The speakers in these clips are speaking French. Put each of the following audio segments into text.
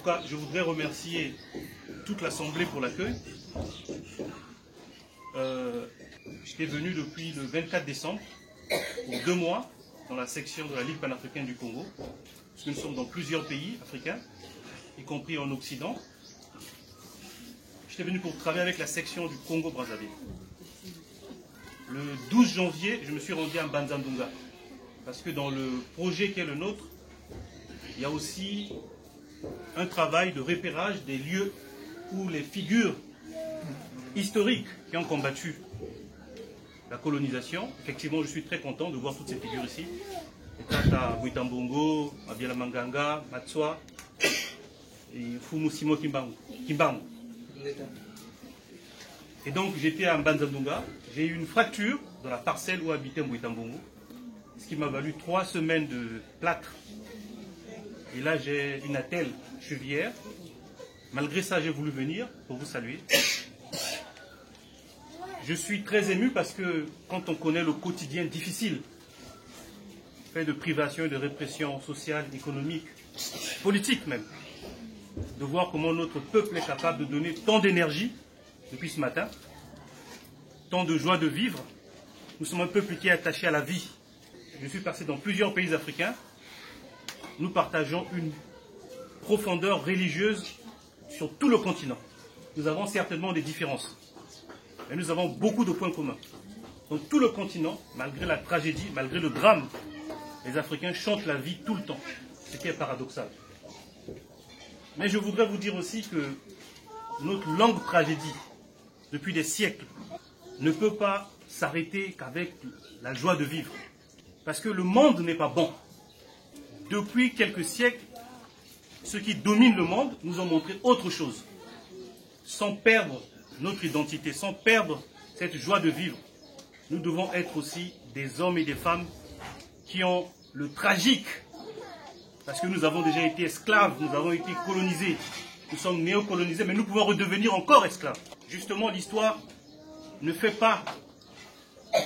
cas, je voudrais remercier toute l'Assemblée pour l'accueil. J'étais venu depuis le 24 décembre, pour 2 mois, dans la section de la Ligue panafricaine du Congo, parce que nous sommes dans plusieurs pays africains, y compris en Occident. J'étais venu pour travailler avec la section du Congo-Brazzaville. Le 12 janvier, je me suis rendu à Mbanza-Ndunga, parce que dans le projet qui est le nôtre, il y a aussi un travail de repérage des lieux où les figures historiques qui ont combattu la colonisation. Effectivement, je suis très content de voir toutes ces figures ici. Tata Bouitambongo, Abiala Manganga, Matswa et Fumusimo Kimbangu. Et donc j'étais à Mbanza-Ndunga, j'ai eu une fracture dans la parcelle où habitait Bouitambongo, ce qui m'a valu 3 semaines de plâtre. Et là j'ai une attelle chevillère. Malgré ça, j'ai voulu venir pour vous saluer. Je suis très ému parce que quand on connaît le quotidien difficile, fait de privation et de répression sociale, économique, politique même, de voir comment notre peuple est capable de donner tant d'énergie depuis ce matin, tant de joie de vivre. Nous sommes un peuple qui est attaché à la vie. Je suis passé dans plusieurs pays africains. Nous partageons une profondeur religieuse sur tout le continent. Nous avons certainement des différences, mais nous avons beaucoup de points communs. Dans tout le continent, malgré la tragédie, malgré le drame, les Africains chantent la vie tout le temps, ce qui est paradoxal. Mais je voudrais vous dire aussi que notre longue tragédie, depuis des siècles, ne peut pas s'arrêter qu'avec la joie de vivre. Parce que le monde n'est pas bon. Depuis quelques siècles, ceux qui dominent le monde nous ont montré autre chose. Sans perdre notre identité, sans perdre cette joie de vivre, nous devons être aussi des hommes et des femmes qui ont le tragique, parce que nous avons déjà été esclaves, nous avons été colonisés, nous sommes néocolonisés, mais nous pouvons redevenir encore esclaves. Justement, l'histoire ne fait pas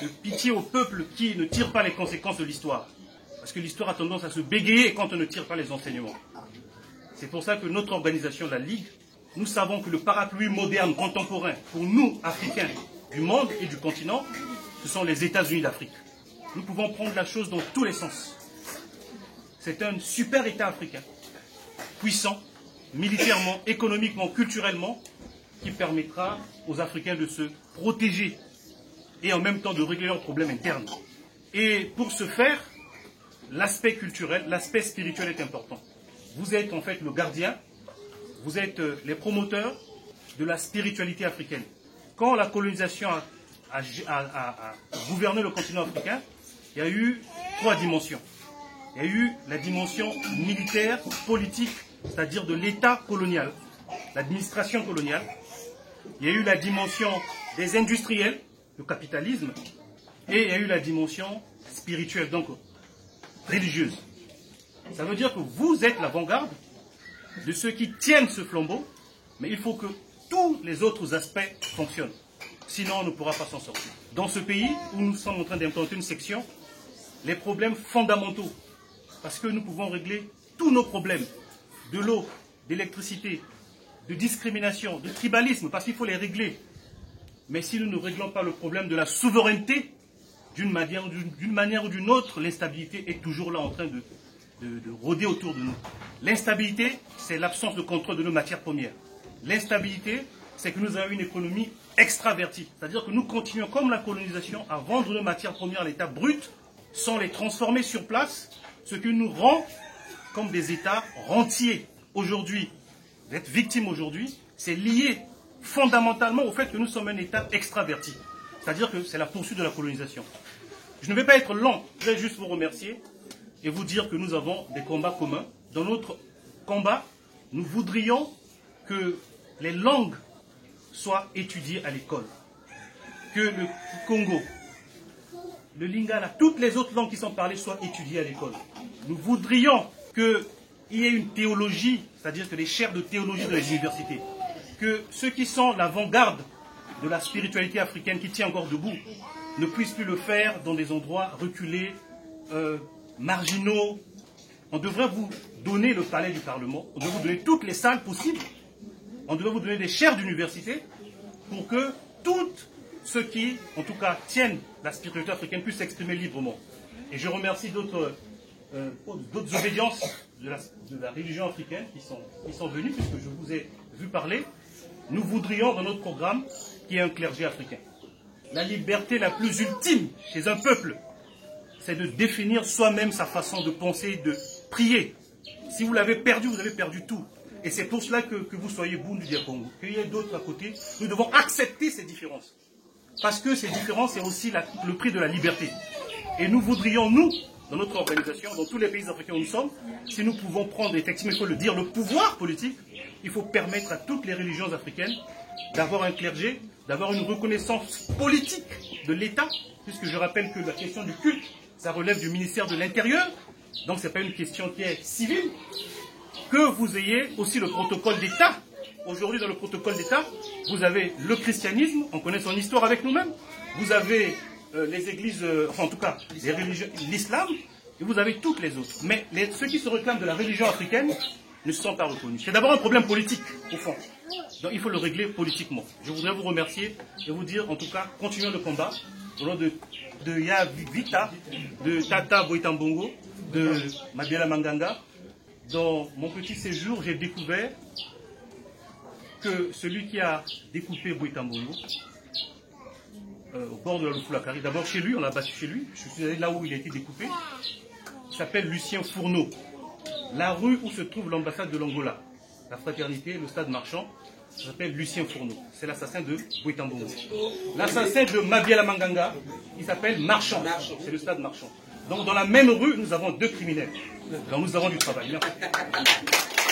de pitié au peuple qui ne tire pas les conséquences de l'histoire. Parce que l'histoire a tendance à se bégayer quand on ne tire pas les enseignements. C'est pour ça que notre organisation, la Ligue, nous savons que le parapluie moderne, contemporain, pour nous, Africains, du monde et du continent, ce sont les États-Unis d'Afrique. Nous pouvons prendre la chose dans tous les sens. C'est un super État africain, puissant, militairement, économiquement, culturellement, qui permettra aux Africains de se protéger et en même temps de régler leurs problèmes internes. Et pour ce faire, l'aspect culturel, l'aspect spirituel est important. Vous êtes en fait le gardien, vous êtes les promoteurs de la spiritualité africaine. Quand la colonisation a gouverné le continent africain, il y a eu 3 dimensions. Il y a eu la dimension militaire, politique, c'est-à-dire de l'État colonial, l'administration coloniale. Il y a eu la dimension des industriels, le capitalisme, et il y a eu la dimension spirituelle, donc religieuse. Ça veut dire que vous êtes l'avant-garde de ceux qui tiennent ce flambeau, mais il faut que tous les autres aspects fonctionnent. Sinon, on ne pourra pas s'en sortir. Dans ce pays où nous sommes en train d'implanter une section, les problèmes fondamentaux, parce que nous pouvons régler tous nos problèmes, de l'eau, d'électricité, de discrimination, de tribalisme, parce qu'il faut les régler. Mais si nous ne réglons pas le problème de la souveraineté, d'une manière ou d'une autre, l'instabilité est toujours là en train de rôder autour de nous. L'instabilité, c'est l'absence de contrôle de nos matières premières. L'instabilité, c'est que nous avons une économie extravertie. C'est-à-dire que nous continuons, comme la colonisation, à vendre nos matières premières à l'état brut, sans les transformer sur place, ce qui nous rend comme des États rentiers. Aujourd'hui, vous êtes victimes aujourd'hui, c'est lié fondamentalement au fait que nous sommes un État extraverti. C'est-à-dire que c'est la poursuite de la colonisation. Je ne vais pas être lent, je vais juste vous remercier et vous dire que nous avons des combats communs. Dans notre combat, nous voudrions que les langues soient étudiées à l'école. Que le Congo, le Lingala, toutes les autres langues qui sont parlées soient étudiées à l'école. Nous voudrions qu'il y ait une théologie, c'est-à-dire que les chaires de théologie dans les universités, que ceux qui sont l'avant-garde de la spiritualité africaine qui tient encore debout ne puissent plus le faire dans des endroits reculés, marginaux, on devrait vous donner le palais du Parlement, on devrait vous donner toutes les salles possibles, on devrait vous donner des chaires d'université pour que toutes ceux qui, en tout cas, tiennent la spiritualité africaine puissent s'exprimer librement. Et je remercie d'autres obédiences de la religion africaine qui sont venues, puisque je vous ai vu parler. Nous voudrions dans notre programme qu'il y ait un clergé africain. La liberté la plus ultime chez un peuple, c'est de définir soi-même sa façon de penser, de prier. Si vous l'avez perdu, vous avez perdu tout. Et c'est pour cela que vous soyez Bundu du Congo, qu'il y ait d'autres à côté. Nous devons accepter ces différences. Parce que ces différences, c'est aussi le prix de la liberté. Et nous voudrions, nous, dans notre organisation, dans tous les pays africains où nous sommes, si nous pouvons prendre, effectivement, il faut le dire, le pouvoir politique, il faut permettre à toutes les religions africaines d'avoir un clergé, d'avoir une reconnaissance politique de l'État, puisque je rappelle que la question du culte, ça relève du ministère de l'Intérieur, donc ce n'est pas une question qui est civile, que vous ayez aussi le protocole d'État. Aujourd'hui, dans le protocole d'État, vous avez le christianisme, on connaît son histoire avec nous-mêmes, vous avez les églises, enfin en tout cas, les religions, l'islam, et vous avez toutes les autres. Mais ceux qui se réclament de la religion africaine ne sont pas reconnus. C'est d'abord un problème politique, au fond. Donc il faut le régler politiquement. Je voudrais vous remercier et vous dire, en tout cas, continuons le combat, au nom de Yavita, de Tata Boitambongo, de Mabiala Manganga. Dans mon petit séjour, j'ai découvert que celui qui a découpé Boitambongo, au bord de la Lufulakari, d'abord chez lui, on l'a battu chez lui, je suis allé là où il a été découpé, il s'appelle Lucien Fourneau. La rue où se trouve l'ambassade de l'Angola, la fraternité, le stade marchand, ça s'appelle Lucien Fourneau. C'est l'assassin de Boitambongo. L'assassin de Mabiala Manganga, il s'appelle Marchand, c'est le stade marchand. Donc dans la même rue, nous avons deux criminels. Donc nous avons du travail. Merci.